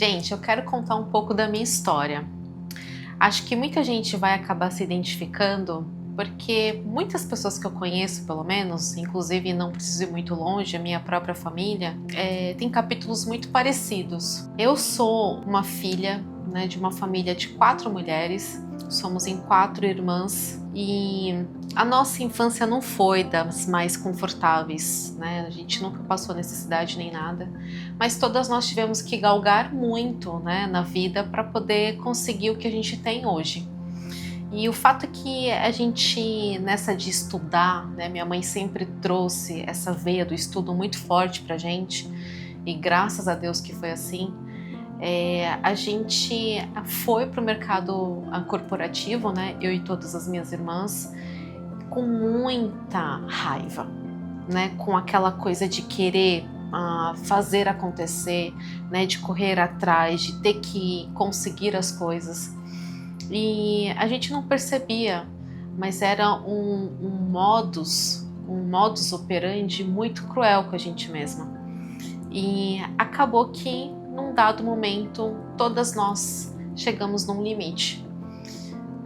Gente, eu quero contar um pouco da minha história. Acho que muita gente vai acabar se identificando porque muitas pessoas que eu conheço, pelo menos, inclusive não preciso ir muito longe, a minha própria família, tem capítulos muito parecidos. Eu sou uma filha, né, de uma família de 4 mulheres, somos em 4 irmãs e a nossa infância não foi das mais confortáveis, né? A gente nunca passou necessidade nem nada, mas todas nós tivemos que galgar muito, né, na vida para poder conseguir o que a gente tem hoje. E o fato é que a gente, nessa de estudar, né, minha mãe sempre trouxe essa veia do estudo muito forte pra gente, e graças a Deus que foi assim. A gente foi para o mercado corporativo, né, eu e todas as minhas irmãs, com muita raiva, né, com aquela coisa de querer fazer acontecer, né, de correr atrás, de ter que conseguir as coisas. E a gente não percebia, mas era um modus operandi muito cruel com a gente mesma. E acabou que, num dado momento, todas nós chegamos num limite.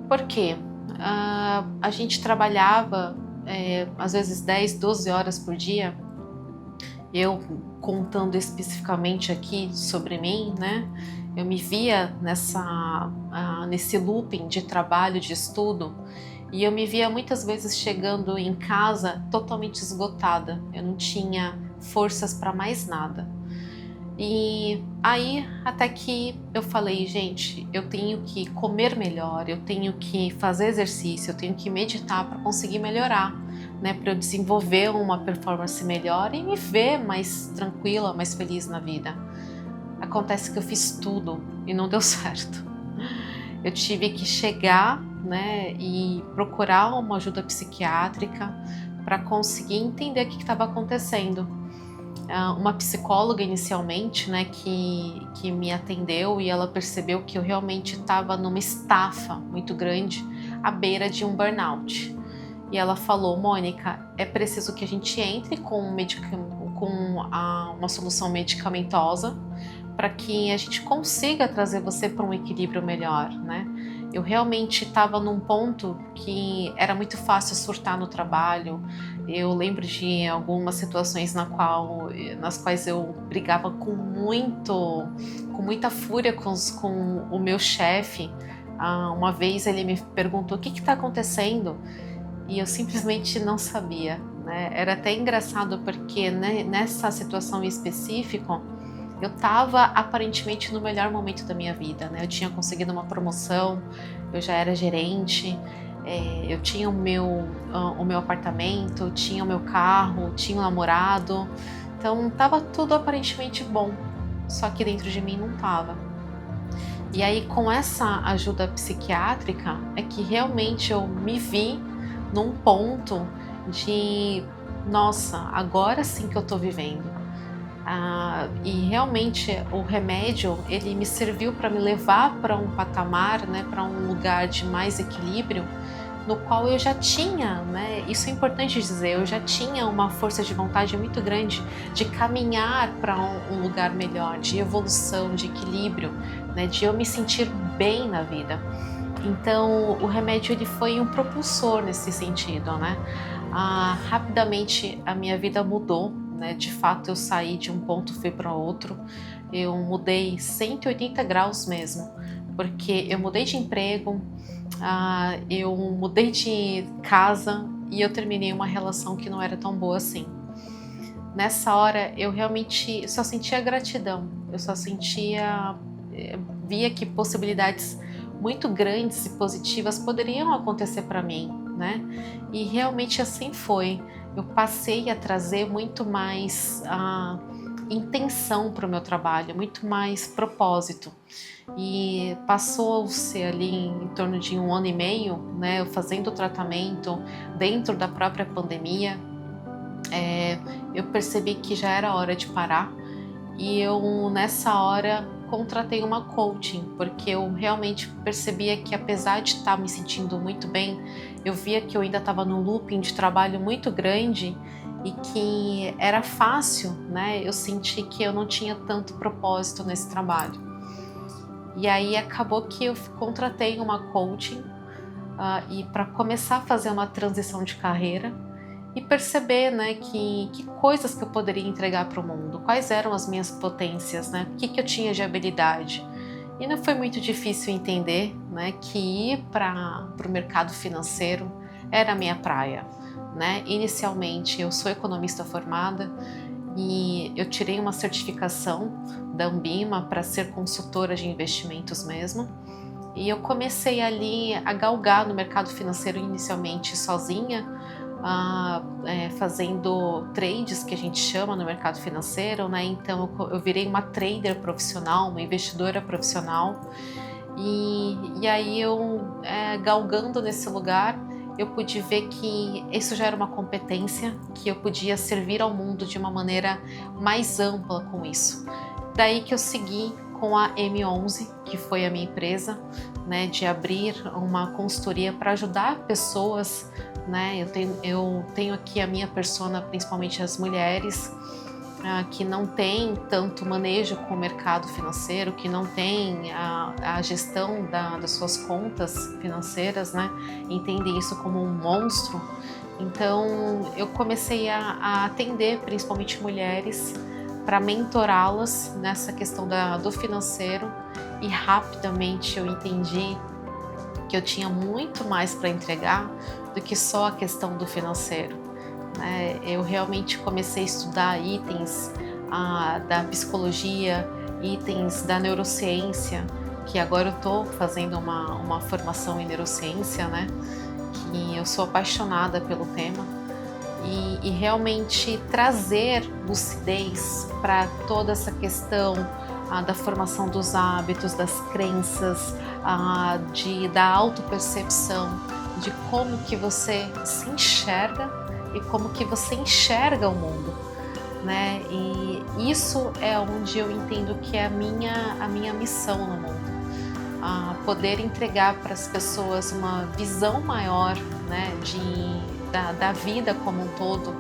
Por quê? A gente trabalhava, às vezes 10, 12 horas por dia. Eu, contando especificamente aqui sobre mim, né? Eu me via nesse looping de trabalho, de estudo, e eu me via muitas vezes chegando em casa totalmente esgotada. Eu não tinha forças para mais nada. E aí, até que eu falei, gente, eu tenho que comer melhor, eu tenho que fazer exercício, eu tenho que meditar para conseguir melhorar, né? Para eu desenvolver uma performance melhor e me ver mais tranquila, mais feliz na vida. Acontece que eu fiz tudo e não deu certo. Eu tive que chegar, né, e procurar uma ajuda psiquiátrica para conseguir entender o que estava acontecendo. Uma psicóloga inicialmente, né, que me atendeu, e ela percebeu que eu realmente estava numa estafa muito grande, à beira de um burnout. E ela falou, Mônica, é preciso que a gente entre com uma solução medicamentosa para que a gente consiga trazer você para um equilíbrio melhor, né? Eu realmente estava num ponto que era muito fácil surtar no trabalho. Eu lembro de algumas situações nas quais eu brigava com muita fúria com o meu chefe. Uma vez ele me perguntou o que está acontecendo e eu simplesmente não sabia, né? Era até engraçado porque, né, nessa situação em específico eu estava aparentemente no melhor momento da minha vida, né? Eu tinha conseguido uma promoção, eu já era gerente, eu tinha o meu apartamento, tinha o meu carro, tinha um namorado, então estava tudo aparentemente bom, só que dentro de mim não estava. E aí, com essa ajuda psiquiátrica, é que realmente eu me vi num ponto de, nossa, agora sim que eu estou vivendo. E realmente o remédio, ele me serviu para me levar para um patamar, né, para um lugar de mais equilíbrio, no qual eu já tinha, né, isso é importante dizer, eu já tinha uma força de vontade muito grande de caminhar para um lugar melhor, de evolução, de equilíbrio, né, de eu me sentir bem na vida. Então o remédio, ele foi um propulsor nesse sentido, né? Rapidamente a minha vida mudou, né? De fato eu saí de um ponto, fui para outro, eu mudei 180 graus mesmo, porque eu mudei de emprego, eu mudei de casa e eu terminei uma relação que não era tão boa assim. Nessa hora eu realmente só sentia gratidão, eu só via que possibilidades muito grandes e positivas poderiam acontecer para mim, né? E realmente assim foi. Eu passei a trazer muito mais intenção para o meu trabalho, muito mais propósito. E passou-se ali em torno de 1 ano e meio, né, eu fazendo o tratamento dentro da própria pandemia, eu percebi que já era hora de parar. E eu, nessa hora, contratei uma coaching, porque eu realmente percebia que, apesar de estar me sentindo muito bem, eu via que eu ainda estava num looping de trabalho muito grande e que era fácil, né? Eu senti que eu não tinha tanto propósito nesse trabalho. E aí acabou que eu contratei uma coaching e para começar a fazer uma transição de carreira e perceber, né, que coisas que eu poderia entregar para o mundo, quais eram as minhas potências, né, o que eu tinha de habilidade. E não foi muito difícil entender, né, que ir para o mercado financeiro era a minha praia, né. Inicialmente eu sou economista formada e eu tirei uma certificação da Ambima para ser consultora de investimentos mesmo. E eu comecei ali a galgar no mercado financeiro inicialmente sozinha, fazendo trades que a gente chama no mercado financeiro, né? Então eu virei uma trader profissional, uma investidora profissional. E aí eu, galgando nesse lugar, eu pude ver que isso já era uma competência, que eu podia servir ao mundo de uma maneira mais ampla com isso. Daí que eu segui com a M11, que foi a minha empresa, né, de abrir uma consultoria para ajudar pessoas, né? Eu tenho aqui a minha persona, principalmente as mulheres, que não tem tanto manejo com o mercado financeiro, que não tem a gestão das suas contas financeiras, né? Entendem isso como um monstro. Então eu comecei a atender principalmente mulheres para mentorá-las nessa questão do financeiro e rapidamente eu entendi que eu tinha muito mais para entregar do que só a questão do financeiro, né? Eu realmente comecei a estudar itens da psicologia, itens da neurociência, que agora eu estou fazendo uma formação em neurociência, né? Que eu sou apaixonada pelo tema. E realmente trazer lucidez para toda essa questão da formação dos hábitos, das crenças, da autopercepção, de como que você se enxerga e como que você enxerga o mundo, né? E isso é onde eu entendo que é a minha missão no mundo. Poder entregar para as pessoas uma visão maior, né, da vida como um todo,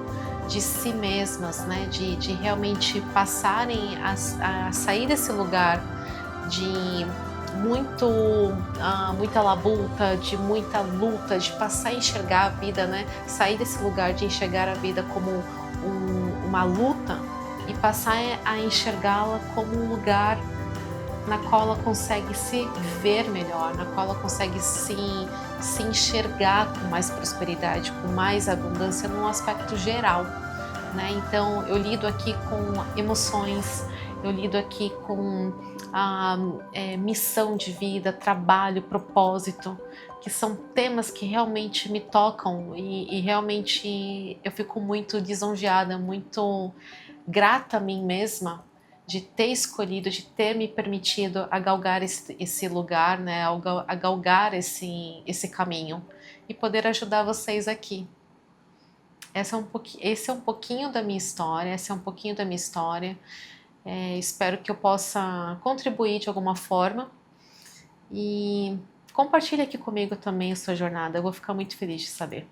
de si mesmas, né, de realmente passarem a sair desse lugar de muita labuta, de muita luta, de passar a enxergar a vida, né, sair desse lugar de enxergar a vida como uma luta e passar a enxergá-la como um lugar na qual ela consegue se ver melhor, na qual ela consegue se enxergar com mais prosperidade, com mais abundância num aspecto geral, né? Então eu lido aqui com emoções, eu lido aqui com missão de vida, trabalho, propósito, que são temas que realmente me tocam e realmente eu fico muito lisonjeada, muito grata a mim mesma de ter escolhido, de ter me permitido a galgar esse lugar, né, a galgar esse caminho e poder ajudar vocês aqui. Esse é um pouquinho da minha história, esse é um pouquinho da minha história. Espero que eu possa contribuir de alguma forma e compartilhe aqui comigo também a sua jornada, eu vou ficar muito feliz de saber.